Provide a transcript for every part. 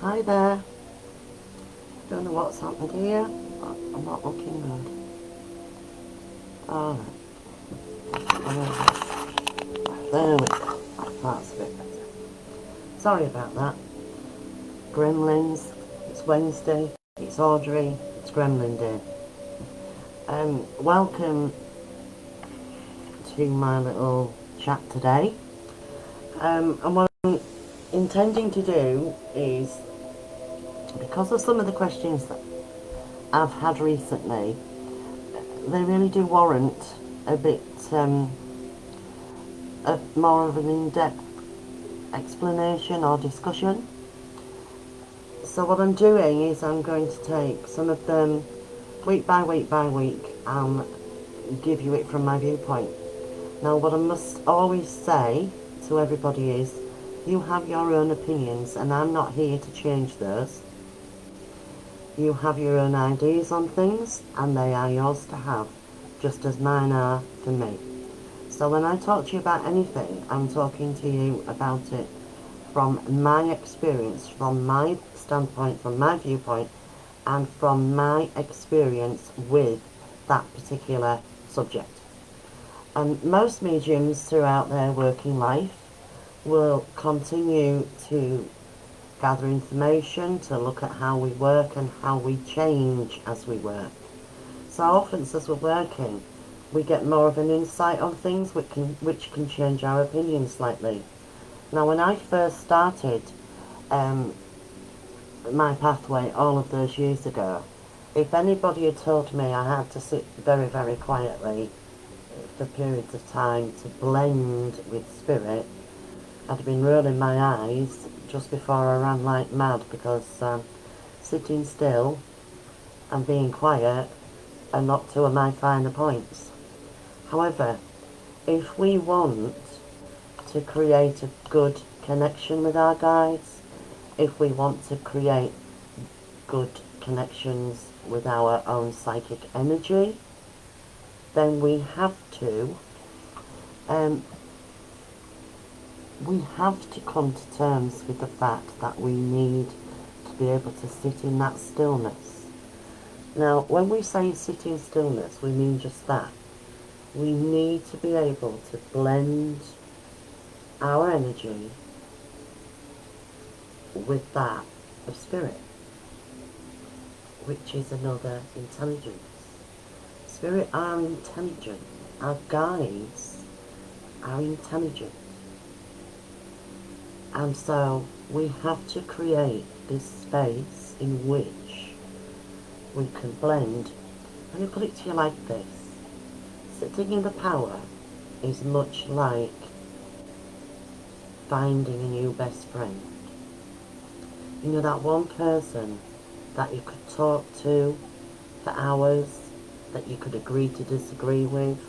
Hi there. Don't know what's happened here, but I'm not looking good. Alright. There we go. That's a bit better. Sorry about that. Gremlins. It's Wednesday. It's Audrey. It's Gremlin Day. Welcome to my little chat today. And what I'm intending to do is, because of some of the questions that I've had recently, they really do warrant a bit more of an in-depth explanation or discussion. So what I'm doing is I'm going to take some of them week by week by week and give you it from my viewpoint. Now what I must always say to everybody is, you have your own opinions and I'm not here to change those. You have your own ideas on things and they are yours to have, just as mine are for me. So when I talk to you about anything, I'm talking to you about it from my experience, from my standpoint, from my viewpoint, and from my experience with that particular subject. And most mediums throughout their working life will continue to gather information, to look at how we work and how we change as we work. So often as we're working, we get more of an insight on things which can change our opinion slightly. Now when I first started my pathway all of those years ago, if anybody had told me I had to sit very, very quietly for periods of time to blend with spirit, I'd have been rolling my eyes just before I ran like mad, because sitting still and being quiet are not two of my finer points. However, if we want to create a good connection with our guides, if we want to create good connections with our own psychic energy, then we have to come to terms with the fact that we need to be able to sit in that stillness. Now, when we say sit in stillness, we mean just that. We need to be able to blend our energy with that of spirit, which is another intelligence. Spirit are intelligent. Our guides are intelligent. And so we have to create this space in which we can blend. Let me put it to you like this. Sitting in the power is much like finding a new best friend. You know, that one person that you could talk to for hours, that you could agree to disagree with,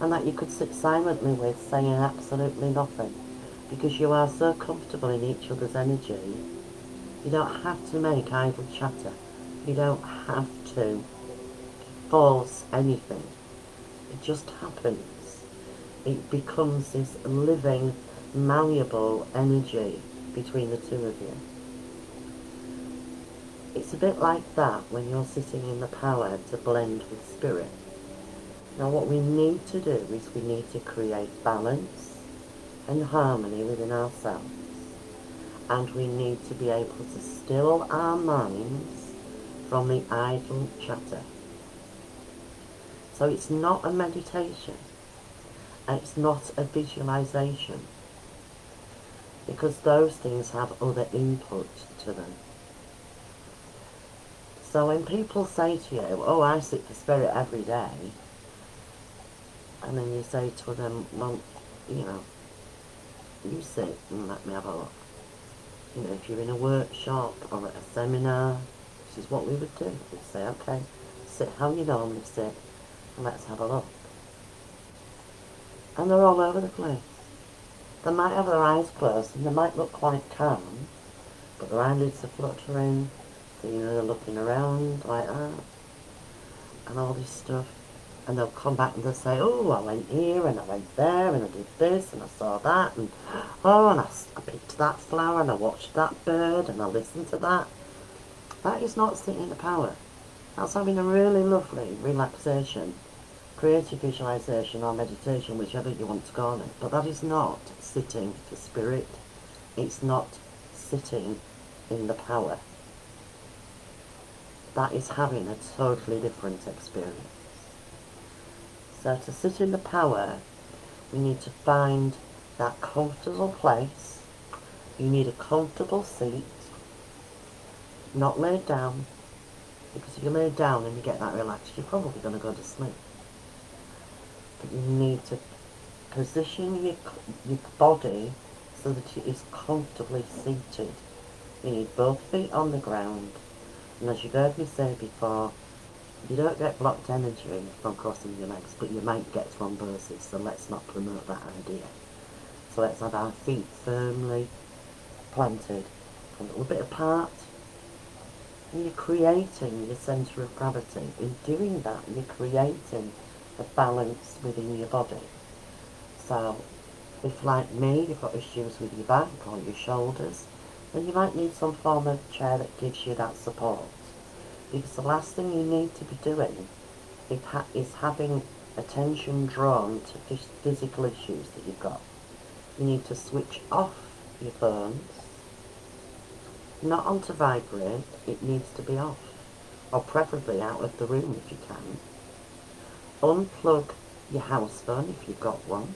and that you could sit silently with, saying absolutely nothing, because you are so comfortable in each other's energy. You don't have to make idle chatter. You don't have to force anything. It just happens. It becomes this living, malleable energy between the two of you. It's a bit like that when you're sitting in the power to blend with spirit. Now what we need to do is we need to create balance and harmony within ourselves. And we need to be able to still our minds from the idle chatter. So it's not a meditation. It's not a visualization. Because those things have other input to them. So when people say to you, oh, I sit for spirit every day, and then you say to them, well, you know, you sit and let me have a look. You know, if you're in a workshop or at a seminar, this is what we would do. We'd say, okay, sit how you normally sit, and let's have a look. And they're all over the place. They might have their eyes closed and they might look quite calm, but their eyelids are fluttering, so you know they're looking around like that, and all this stuff. And they'll come back and they'll say, oh, I went here and I went there and I did this and I saw that and oh, and I picked that flower and I watched that bird and I listened to that. That is not sitting in the power. That's having a really lovely relaxation, creative visualization or meditation, whichever you want to call it. But that is not sitting for spirit. It's not sitting in the power. That is having a totally different experience. So to sit in the power, we need to find that comfortable place. You need a comfortable seat, not laid down, because if you lay down and you get that relaxed, you're probably going to go to sleep. But you need to position your body so that it is comfortably seated. You need both feet on the ground, and as you've heard me say before, you don't get blocked energy from crossing your legs, but you might get thrombosis, so let's not promote that idea. So let's have our feet firmly planted, a little bit apart, and you're creating your centre of gravity. In doing that, you're creating a balance within your body. So, if like me, you've got issues with your back or your shoulders, then you might need some form of chair that gives you that support. Because the last thing you need to be doing is having attention drawn to physical issues that you've got. You need to switch off your phones, not on to vibrate, it needs to be off, or preferably out of the room if you can. Unplug your house phone if you've got one.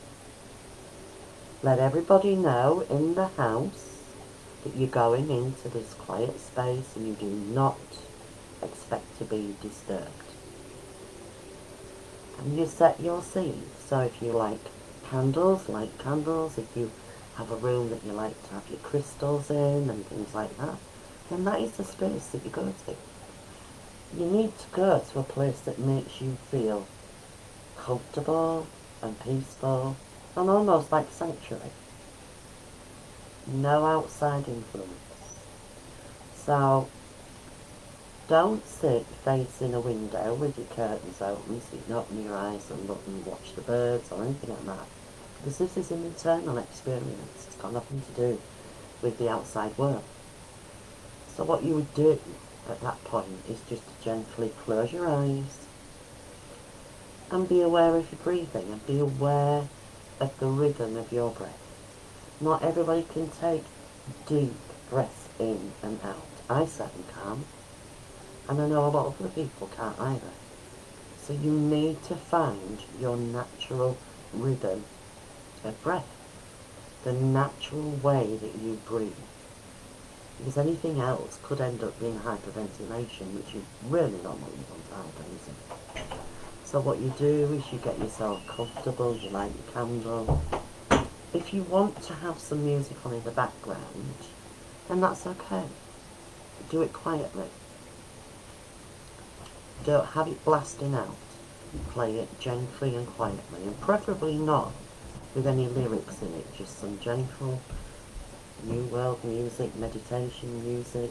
Let everybody know in the house that you're going into this quiet space and you do not expect to be disturbed. And you set your scene. So if you like candles, light candles. If you have a room that you like to have your crystals in and things like that, then that is the space that you go to. You need to go to a place that makes you feel comfortable and peaceful and almost like sanctuary. No outside influence. So don't sit facing a window with your curtains open so you can open your eyes and look and watch the birds or anything like that. Because this is an internal experience. It's got nothing to do with the outside world. So what you would do at that point is just to gently close your eyes and be aware of your breathing and be aware of the rhythm of your breath. Not everybody can take deep breaths in and out. I certainly can't. And I know a lot of other people can't either. So you need to find your natural rhythm of breath. The natural way that you breathe. Because anything else could end up being hyperventilation, which is really not what you want to happen, is it? So what you do is you get yourself comfortable, you light your candle. If you want to have some music on in the background, then that's okay. Do it quietly. Don't have it blasting out. Play it gently and quietly, and preferably not with any lyrics in it, just some gentle New World music, meditation music,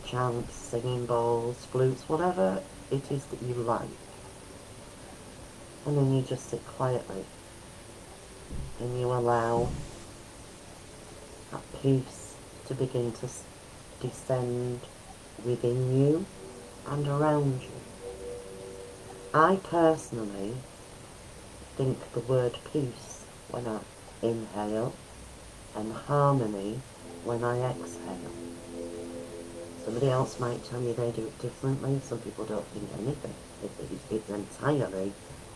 chants, singing bowls, flutes, whatever it is that you like. And then you just sit quietly and you allow that peace to begin to descend within you and around you. I personally think the word peace when I inhale and harmony when I exhale. Somebody else might tell you they do it differently. Some people don't think anything. It's entirely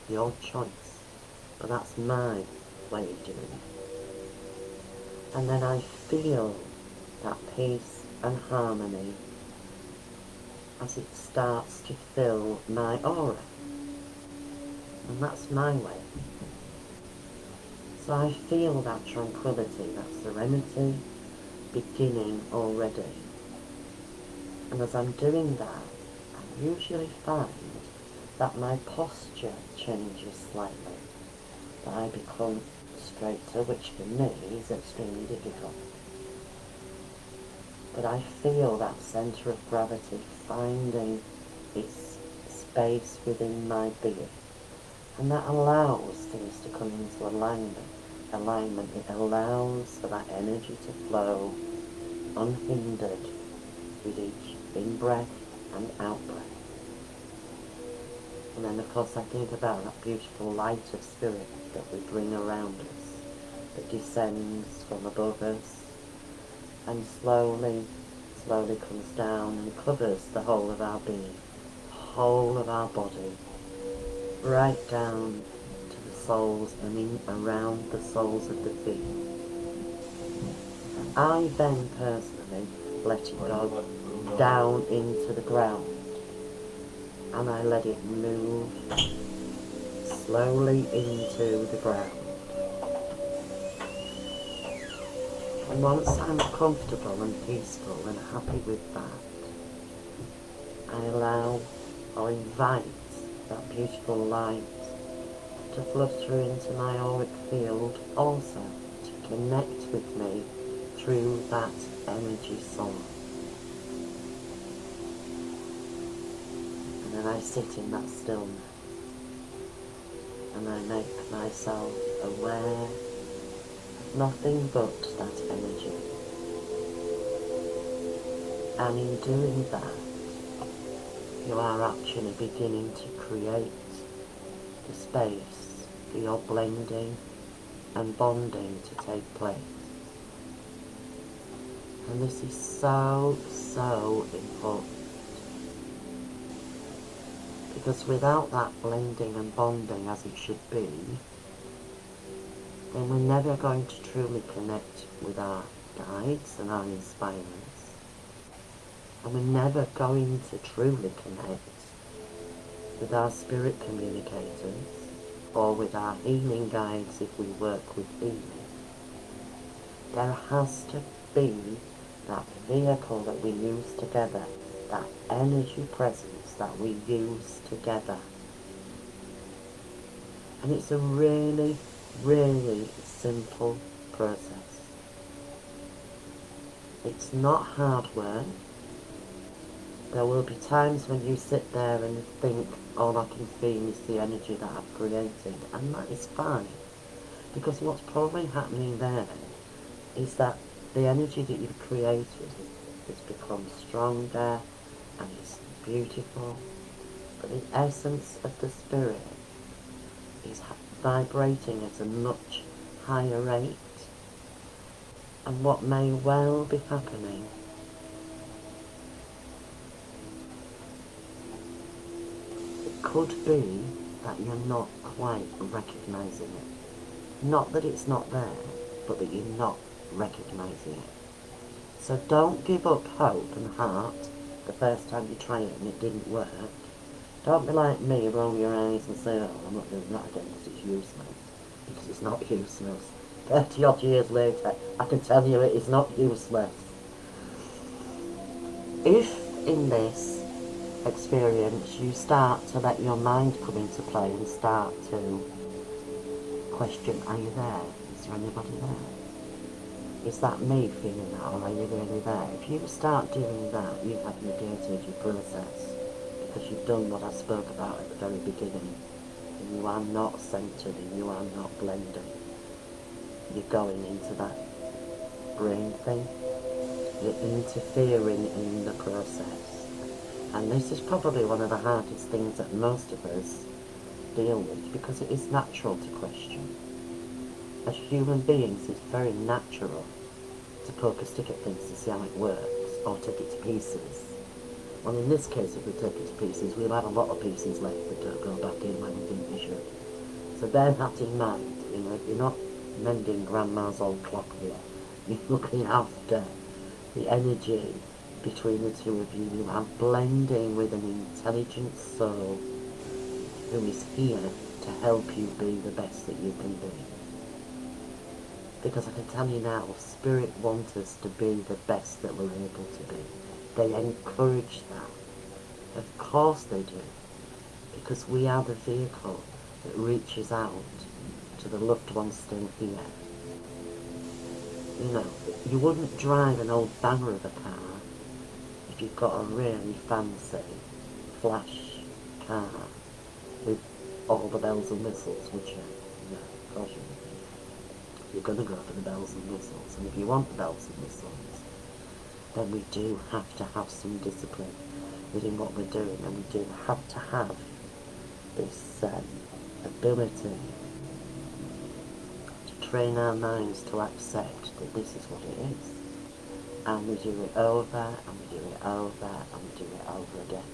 your choice. But that's my way of doing it. And then I feel that peace and harmony as it starts to fill my aura. And that's my way. So I feel that tranquility, that serenity beginning already. And as I'm doing that, I usually find that my posture changes slightly. That I become straighter, which for me is extremely difficult. But I feel that centre of gravity finding its space within my being. And that allows things to come into alignment. It allows for that energy to flow unhindered with each in-breath and out-breath. And then of course I think about that beautiful light of spirit that we bring around us, that descends from above us and slowly comes down and covers the whole of our being, whole of our body, right down to the soles and in around the soles of the feet. I then personally let it go down into the ground, and I let it move slowly into the ground. And once I'm comfortable and peaceful and happy with that, I allow or invite that beautiful light to flow through into my auric field also, to connect with me through that energy source. And then I sit in that stillness and I make myself aware of nothing but that energy. And in doing that, you are actually beginning to create the space for your blending and bonding to take place. And this is so, so important. Because without that blending and bonding as it should be, then we're never going to truly connect with our guides and our inspirers. And we're never going to truly connect with our spirit communicators or with our healing guides if we work with healing. There has to be that vehicle that we use together, that energy presence that we use together. And it's a really, really simple process. It's not hard work. There will be times when you sit there and think, all I can feel is the energy that I've created, and that is fine. Because what's probably happening there is that the energy that you've created has become stronger and it's beautiful, but the essence of the spirit is vibrating at a much higher rate. And what may well be happening could be that you're not quite recognizing it. Not that it's not there, but that you're not recognizing it. So don't give up hope and heart the first time you try it and it didn't work. Don't be like me, roll your eyes and say, oh, I'm not doing that again because it's useless. Because it's not useless. 30 odd years later, I can tell you it is not useless. If in this experience you start to let your mind come into play and start to question, are you there? Is there anybody there? Is that me feeling that, or are you really there? If you start doing that, you have negated your process, because you've done what I spoke about at the very beginning. And you are not centered and you are not blending. You're going into that brain thing. You're interfering in the process. And this is probably one of the hardest things that most of us deal with, because it is natural to question. As human beings, it's very natural to poke a stick at things to see how it works, or take it to pieces. Well, in this case, if we take it to pieces, we'll have a lot of pieces left that don't go back in when we think we should. So bear that in mind. You know, you're not mending grandma's old clock here. You're looking after the energy between the two of you. You are blending with an intelligent soul who is here to help you be the best that you can be. Because I can tell you now, Spirit wants us to be the best that we're able to be. They encourage that. Of course they do. Because we are the vehicle that reaches out to the loved ones still here. You know, you wouldn't drive an old banger of a car if you've got a really fancy, flash car with all the bells and whistles, would you? No, of course you wouldn't. You're going to go for the bells and whistles, and if you want the bells and whistles, then we do have to have some discipline within what we're doing, and we do have to have this ability to train our minds to accept that this is what it is. And we do it over, and we do it over, and we do it over again.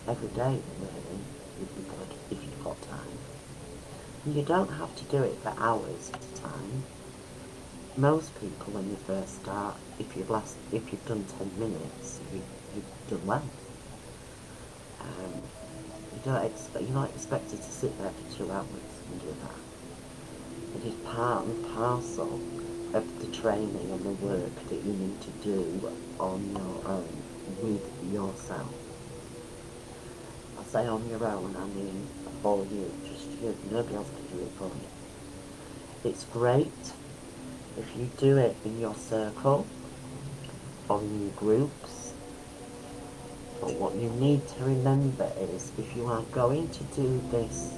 Every day, really, would be good if you've got time. And you don't have to do it for hours at a time. Most people, when you first start, if you've done 10 minutes, you've done well. You're not expected to sit there for 2 hours and do that. It is part and parcel of the training and the work that you need to do on your own, with yourself. I say on your own, I mean for you, just you. Nobody else can do it for you. It's great if you do it in your circle or in your groups. But what you need to remember is, if you are going to do this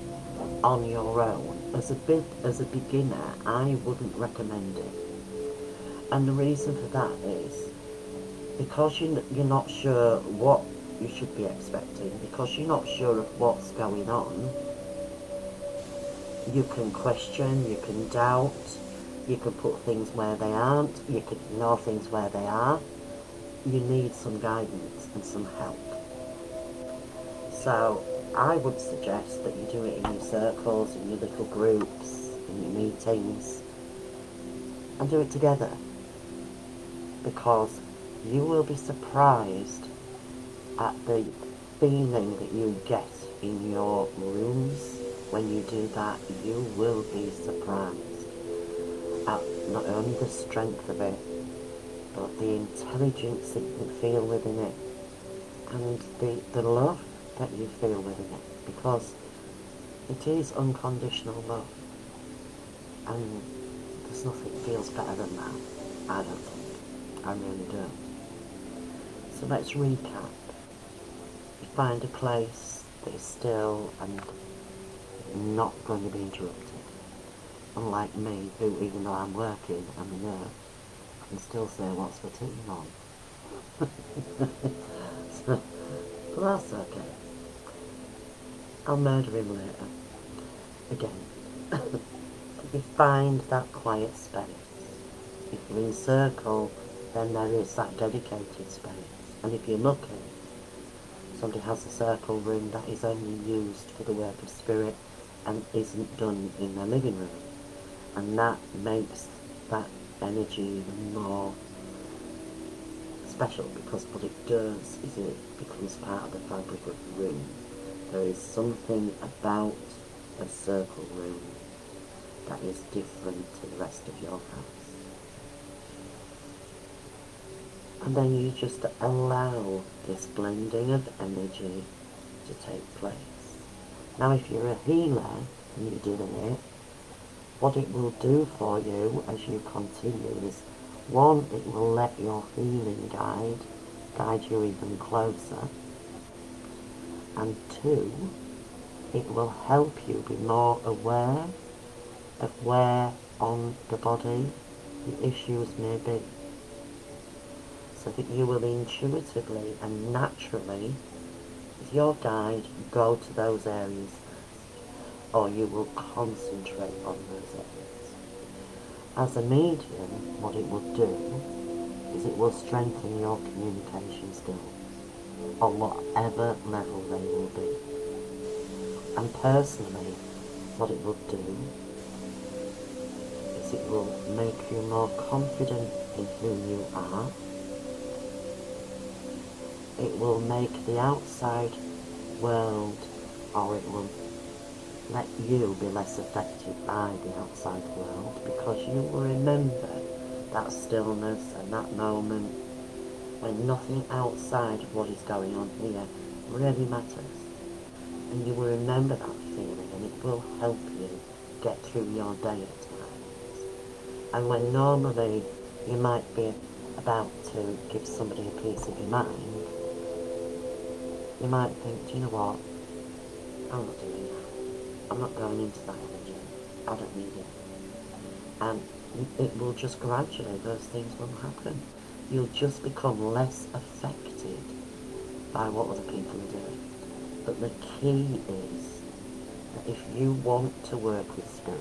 on your own, as a beginner, I wouldn't recommend it. And the reason for that is because you're not sure what you should be expecting, because you're not sure of what's going on. You can question, you can doubt, you can put things where they aren't, you can ignore things where they are. You need some guidance and some help. So I would suggest that you do it in your circles, in your little groups, in your meetings, and do it together. Because you will be surprised at the feeling that you get in your rooms when you do that. You will be surprised at not only the strength of it, but the intelligence that you feel within it, and the love that you feel within it, because it is unconditional love, and there's nothing feels better than that, I don't think. I really do. So let's recap. You find a place that is still and not going to be interrupted. Unlike me, who, even though I'm working, I'm a nurse, can still say what's for tea on. So, but that's okay. I'll murder him later. Again. You find that quiet space. If you're in a circle, then there is that dedicated space. And if you're lucky, somebody has a circle room that is only used for the work of spirit and isn't done in their living room. And that makes that energy even more special, because what it does is it becomes part of the fabric of the room. There is something about a circle room that is different to the rest of your house. And then you just allow this blending of energy to take place. Now if you're a healer and you're doing it, what it will do for you as you continue is, one, it will let your healing guide you even closer, and two, it will help you be more aware of where on the body the issues may be, so that you will intuitively and naturally, with your guide, go to those areas, or you will concentrate on those areas. As a medium, what it will do is it will strengthen your communication skills on whatever level they will be. And personally, what it will do is it will make you more confident in who you are. It will make the outside world, or it will let you be less affected by the outside world, because you will remember that stillness and that moment when nothing outside of what is going on here really matters. And you will remember that feeling, and it will help you get through your day at times. And when normally you might be about to give somebody a piece of your mind, you might think, do you know what, I'm not doing that. I'm not going into that energy. I don't need it. And it will just gradually, those things will happen. You'll just become less affected by what other people are doing. But the key is that if you want to work with spirit,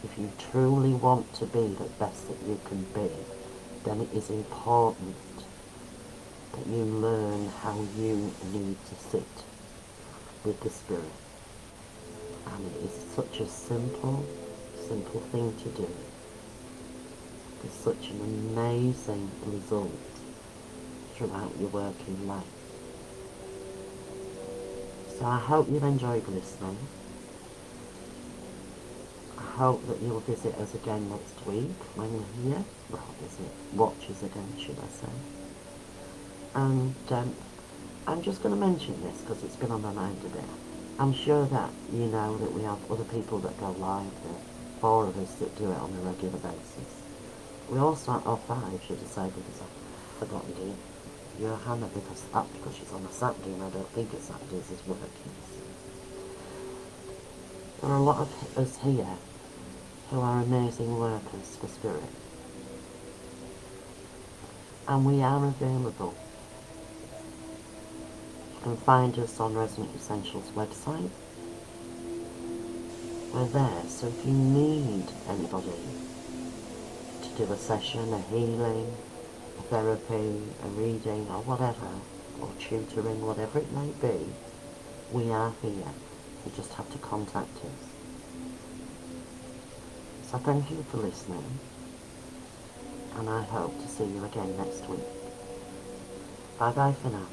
if you truly want to be the best that you can be, then it is important that you learn how you need to sit with the spirit. And it is such a simple thing to do. It's such an amazing result throughout your working life. So I hope you've enjoyed listening. I hope that you'll visit us again next week when you're here. Well, watch us again, should I say. And I'm just going to mention this because it's been on my mind a bit. I'm sure that you know that we have other people that go live. There are 4 of us that do it on a regular basis. We also have, or 5 should I say, because I've forgotten to Johanna because she's on a Saturday and I don't think it's Saturdays is working. There are a lot of us here who are amazing workers for spirit. And we are available. You can find us on Resonant Essentials website. We're there, so if you need anybody to do a session, a healing, a therapy, a reading, or whatever, or tutoring, whatever it may be, we are here. You just have to contact us. So thank you for listening, and I hope to see you again next week. Bye bye for now.